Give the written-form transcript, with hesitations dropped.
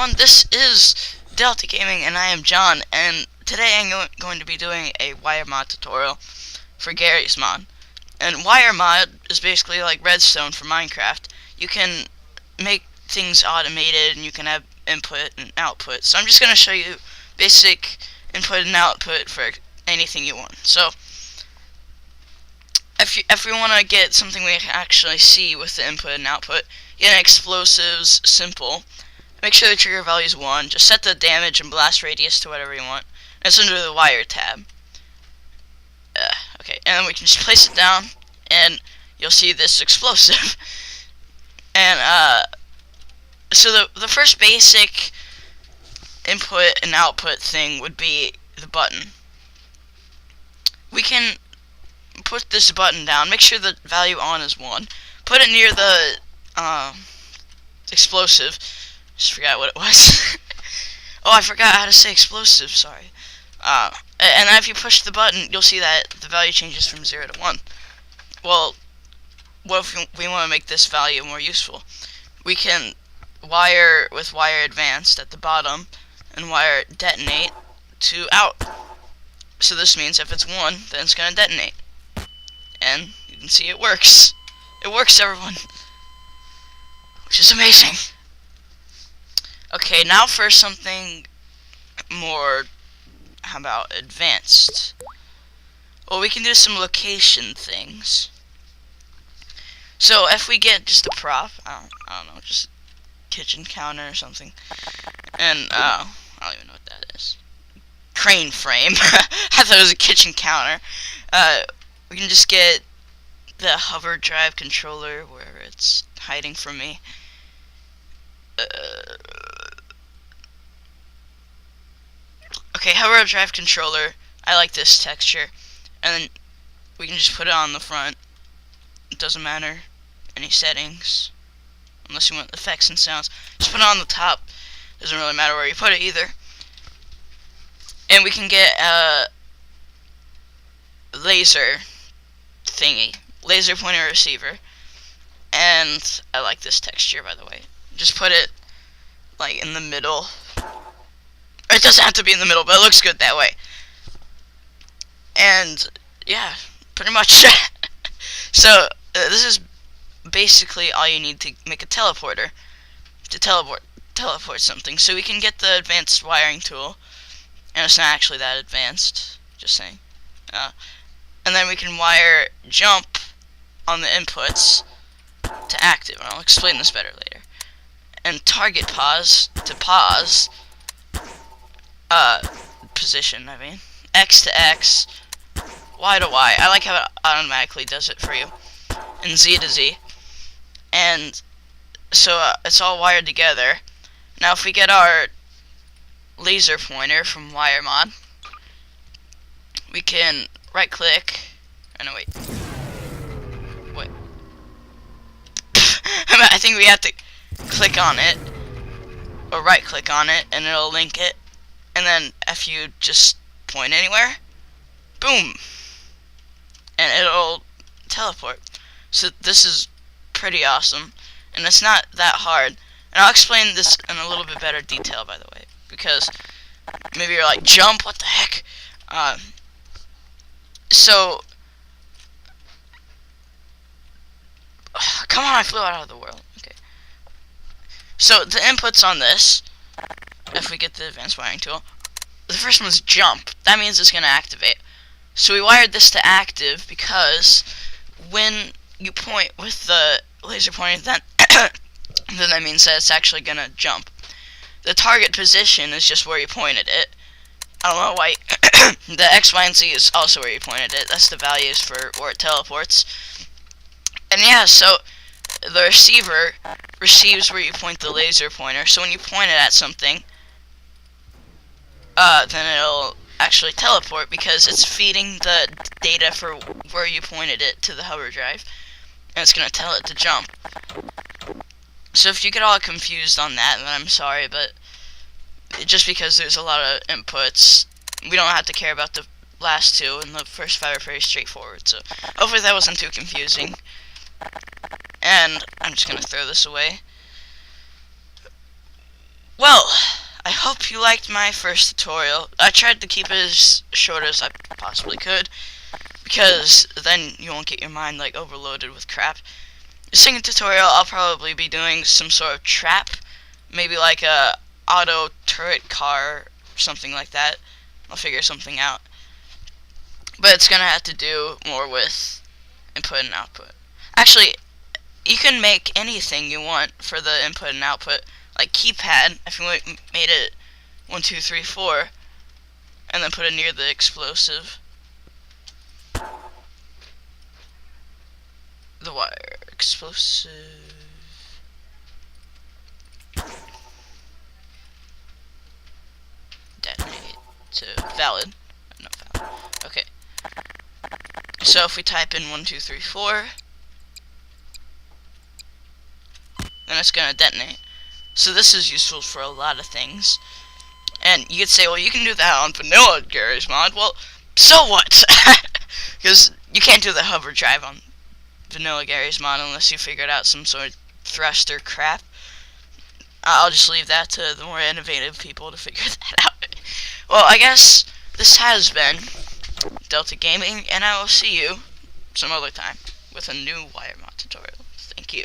everyone, this is DeltaGaming and I am John, and today I'm going to be doing a Wiremod tutorial for Gary's mod. And Wiremod is basically like Redstone for Minecraft. You can make things automated and you can have input and output. So I'm just going to show you basic input and output for anything you want. So if we want to get something we can actually see with the input and output, get explosives, simple. Make sure the trigger value is 1. Just set the damage and blast radius to whatever you want. And it's under the wire tab. Okay, and then we can just place it down, and you'll see this explosive. And so the first basic input and output thing would be the button. We can put this button down. Make sure the value on is 1. Put it near the explosive. Just forgot what it was. Oh, I forgot how to say explosive, sorry. And then if you push the button, you'll see that the value changes from 0 to 1. Well, what if we want to make this value more useful? We can wire with wire advanced at the bottom and wire detonate to out. So this means if it's 1, then it's going to detonate. And you can see it works. It works, everyone. Which is amazing. Okay, now for something more, how about advanced? Well, we can do some location things. So if we get just a prop, I don't know, just a kitchen counter or something, and I don't even know what that is. Crane frame. I thought it was a kitchen counter. We can just get the hoverdrive controller where it's hiding from me. Okay, hoverdrive controller. I like this texture, and then we can just put it on the front. It doesn't matter any settings, unless you want effects and sounds. Just put it on the top. Doesn't really matter where you put it either. And we can get a laser thingy, laser pointer receiver. And I like this texture, by the way. Just put it like in the middle. It doesn't have to be in the middle, but it looks good that way. And yeah, pretty much. So this is basically all you need to make a teleporter, to teleport something. So we can get the advanced wiring tool, and it's not actually that advanced, just saying. And then we can wire jump on the inputs to active, and I'll explain this better later. And target pause to pause. Position, I mean. X to X. Y to Y. I like how it automatically does it for you. And Z to Z. And so it's all wired together. Now if we get our laser pointer from Wiremod, we can right click. Oh no, wait. Wait. I think we have to click on it, or right click on it, and it'll link it. And then if you just point anywhere, boom, and it'll teleport. So this is pretty awesome, and it's not that hard. And I'll explain this in a little bit better detail, by the way, because maybe you're like, jump, what the heck? So come on, I flew out of the world. Okay. So the inputs on this, if we get the advanced wiring tool, the first one's jump. That means it's going to activate. So we wired this to active because when you point with the laser pointer, then that means that it's actually going to jump. The target position is just where you pointed it. I don't know why. The X, Y, and Z is also where you pointed it. That's the values for where it teleports. And yeah, so the receiver receives where you point the laser pointer. So when you point it at something, then it'll actually teleport because it's feeding the data for where you pointed it to the hover drive, and it's gonna tell it to jump. So if you get all confused on that, then I'm sorry, but just because there's a lot of inputs, we don't have to care about the last two, and the first 5 are very straightforward. So hopefully that wasn't too confusing. And I'm just gonna throw this away. Well, I hope you liked my first tutorial. I tried to keep it as short as I possibly could, because then you won't get your mind like overloaded with crap. The second tutorial, I'll probably be doing some sort of trap, maybe like a auto turret car, something like that. I'll figure something out. But it's gonna have to do more with input and output. Actually, you can make anything you want for the input and output, like keypad. If you made it 1, 2, 3, 4, and then put it near the explosive, the wire explosive. Detonate to valid. No, valid. Okay. So if we type in 1, 2, 3, 4, then it's gonna detonate. So this is useful for a lot of things. And you could say, well, you can do that on vanilla Garry's Mod. Well, so what? Because you can't do the hover drive on vanilla Garry's Mod unless you figured out some sort of thruster crap. I'll just leave that to the more innovative people to figure that out. Well, I guess this has been DeltaGaming, and I will see you some other time with a new Wiremod tutorial. Thank you.